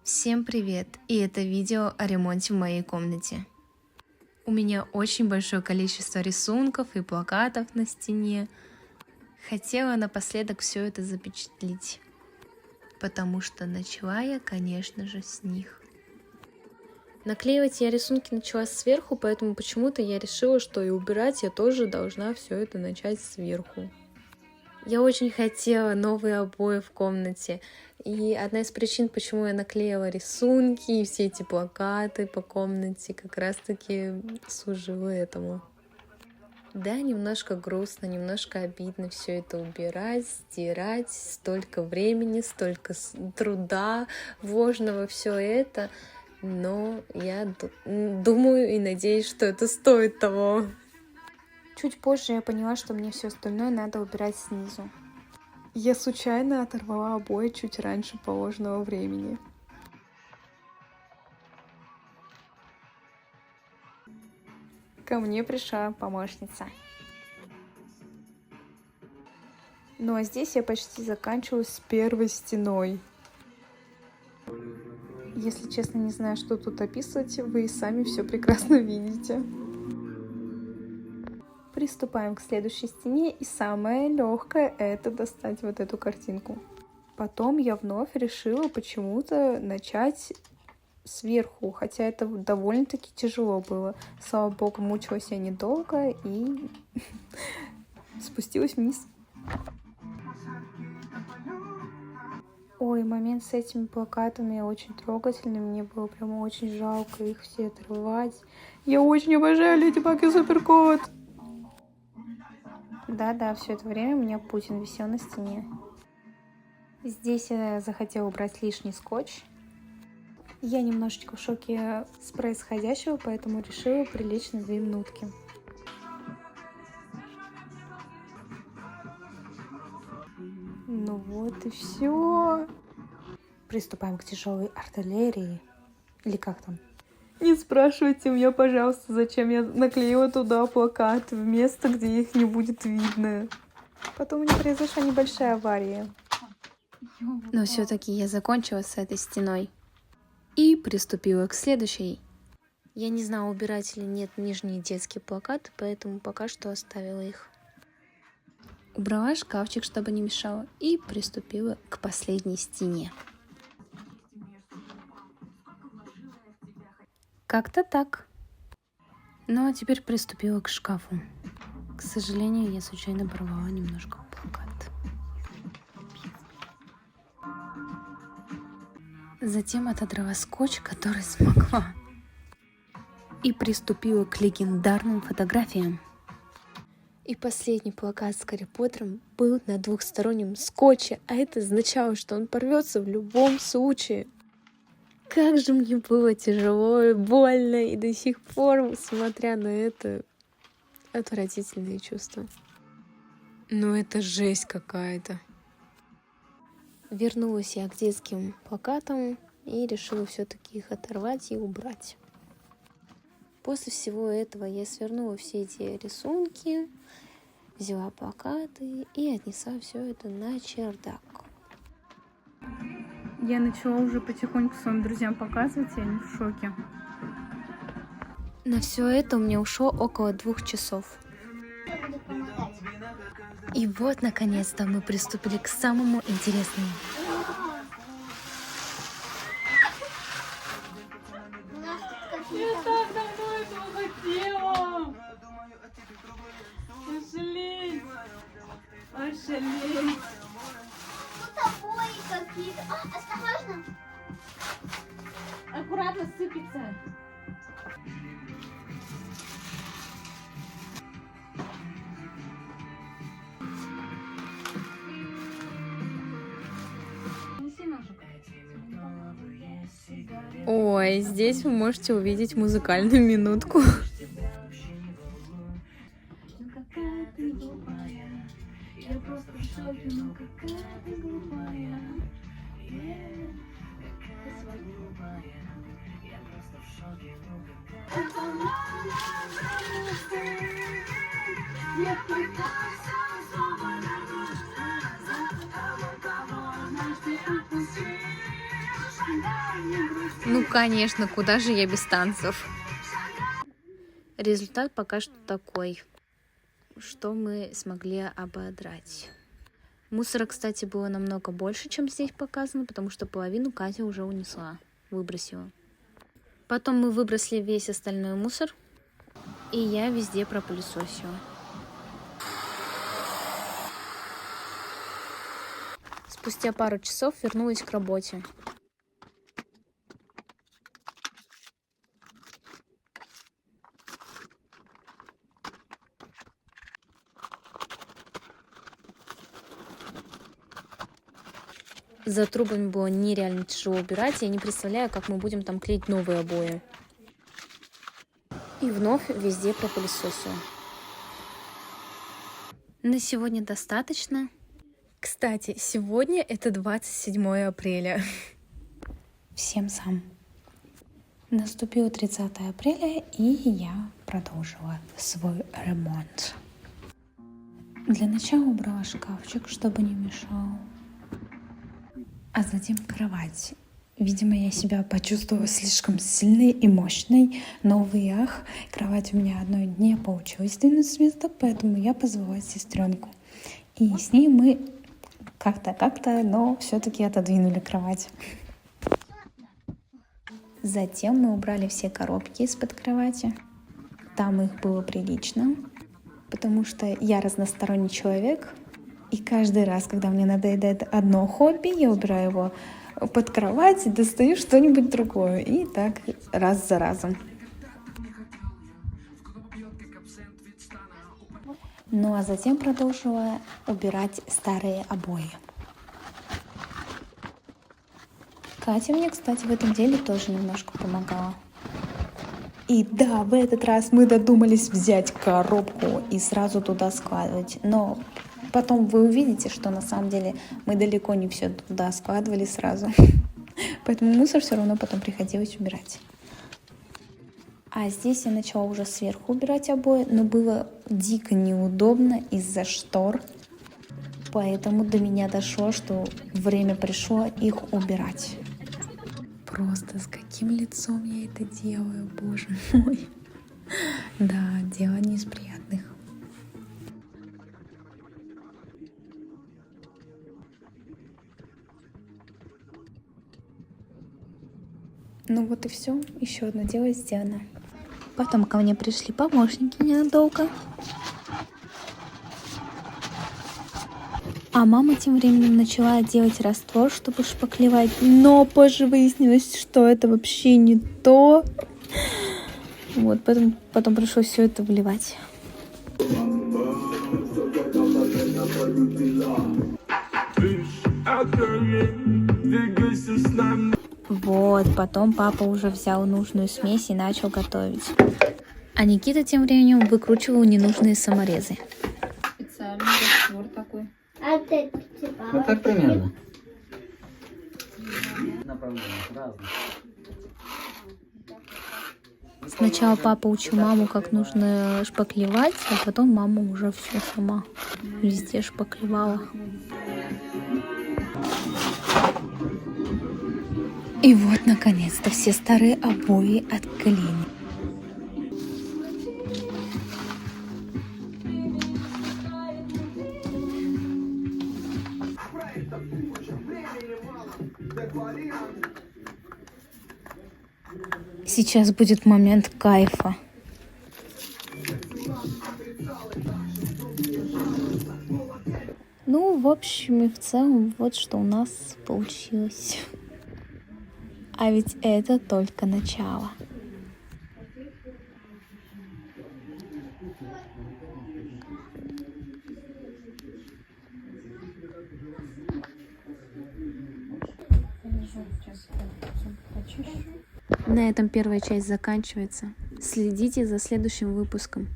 Всем привет! И это видео о ремонте в моей комнате. У меня очень большое количество рисунков и плакатов на стене. Хотела напоследок все это запечатлеть, потому что начала я, конечно же, с них. Наклеивать я рисунки начала сверху, поэтому почему-то я решила, что и убирать я тоже должна все это начать сверху. Я очень хотела новые обои в комнате, и одна из причин, почему я наклеила рисунки и все эти плакаты по комнате, как раз-таки служила этому. Да, немножко грустно, немножко обидно все это убирать, стирать, столько времени, столько труда вложено во все это, но я думаю и надеюсь, что это стоит того. Чуть позже я поняла, что мне все остальное надо убирать снизу. Я случайно оторвала обои чуть раньше положенного времени. Ко мне пришла помощница. Ну а здесь я почти заканчиваю с первой стеной. Если честно, не знаю, что тут описывать, вы и сами все прекрасно видите. Приступаем к следующей стене, и самое легкое это достать вот эту картинку. Потом я вновь решила почему-то начать сверху, хотя это довольно-таки тяжело было. Слава богу, мучилась я недолго и спустилась вниз. Ой, момент с этими плакатами очень трогательный, мне было прям очень жалко их все отрывать. Я очень обожаю Леди Баг и Суперкот. Да-да, все это время у меня Путин висел на стене. Здесь я захотела убрать лишний скотч. Я немножечко в шоке с происходящего, поэтому решила прилечь на 2 минутки. Ну вот и все. Приступаем к тяжелой артиллерии. Или как там? Не спрашивайте меня, пожалуйста, зачем я наклеила туда плакаты в место, где их не будет видно. Потом у меня произошла небольшая авария. Но все-таки я закончила с этой стеной и приступила к следующей. Я не знала, убирать или нет нижние детские плакаты, поэтому пока что оставила их. Убрала шкафчик, чтобы не мешало, и приступила к последней стене. Как-то так. Ну а теперь приступила к шкафу. К сожалению, я случайно порвала немножко плакат. Затем отодрала скотч, который смогла. И приступила к легендарным фотографиям. И последний плакат с Гарри Поттером был на двухстороннем скотче, а это означало, что он порвется в любом случае. Как же мне было тяжело и больно, и до сих пор, смотря на это, отвратительные чувства. Ну это жесть какая-то. Вернулась я к детским плакатам и решила все-таки их оторвать и убрать. После всего этого я свернула все эти рисунки, взяла плакаты и отнесла все это на чердак. Я начала уже потихоньку своим друзьям показывать, и они в шоке. На все это у меня ушло около 2 часов. И вот, наконец-то, мы приступили к самому интересному. Я так давно этого хотела! Ошалеть! Ошалеть! Тут обои какие-то. Осторожно! Аккуратно сыпется! Ой, здесь вы можете увидеть музыкальную минутку. Ну, конечно, куда же я без танцев? Результат пока что такой, что мы смогли ободрать. Мусора, кстати, было намного больше, чем здесь показано, потому что половину Катя уже унесла, выбросила. Потом мы выбросили весь остальной мусор, и я везде пропылесосила. Спустя пару часов вернулась к работе. За трубами было нереально тяжело убирать, я не представляю, как мы будем там клеить новые обои. И вновь везде пропылесосила. На сегодня достаточно. Кстати, сегодня это 27 апреля. Всем сам. Наступило 30 апреля, и я продолжила свой ремонт. Для начала убрала шкафчик, чтобы не мешал. А затем кровать. Видимо, я себя почувствовала слишком сильной и мощной, но, увы, ах, кровать у меня одной не получилось сдвинуть с места, поэтому я позвала сестренку. И с ней мы как-то, но все-таки отодвинули кровать. Затем мы убрали все коробки из-под кровати. Там их было прилично, потому что я разносторонний человек. И каждый раз, когда мне надоедает одно хобби, я убираю его под кровать и достаю что-нибудь другое. И так раз за разом. Ну а затем продолжила убирать старые обои. Катя мне, кстати, в этом деле тоже немножко помогала. И да, в этот раз мы додумались взять коробку и сразу туда складывать. Но потом вы увидите, что на самом деле мы далеко не все туда складывали сразу. Поэтому мусор все равно потом приходилось убирать. А здесь я начала уже сверху убирать обои, но было дико неудобно из-за штор. Поэтому до меня дошло, что время пришло их убирать. Просто с каким лицом я это делаю, боже мой. Да, дело не из приятных. Ну вот и все. Еще одно дело сделано. Потом ко мне пришли помощники ненадолго. А мама тем временем начала делать раствор, чтобы шпаклевать. Но позже выяснилось, что это вообще не то. Вот, потом пришлось все это вливать. Вот, потом папа уже взял нужную смесь и начал готовить. А Никита тем временем выкручивал ненужные саморезы. Специальный раствор такой. А ты Ну так примерно. Направление разное. Сначала папа учил маму, как нужно шпаклевать, а потом мама уже все сама везде шпаклевала. И вот, наконец-то, все старые обои отклеены. Сейчас будет момент кайфа. Ну, в общем и в целом, вот что у нас получилось. А ведь это только начало. На этом первая часть заканчивается. Следите за следующим выпуском.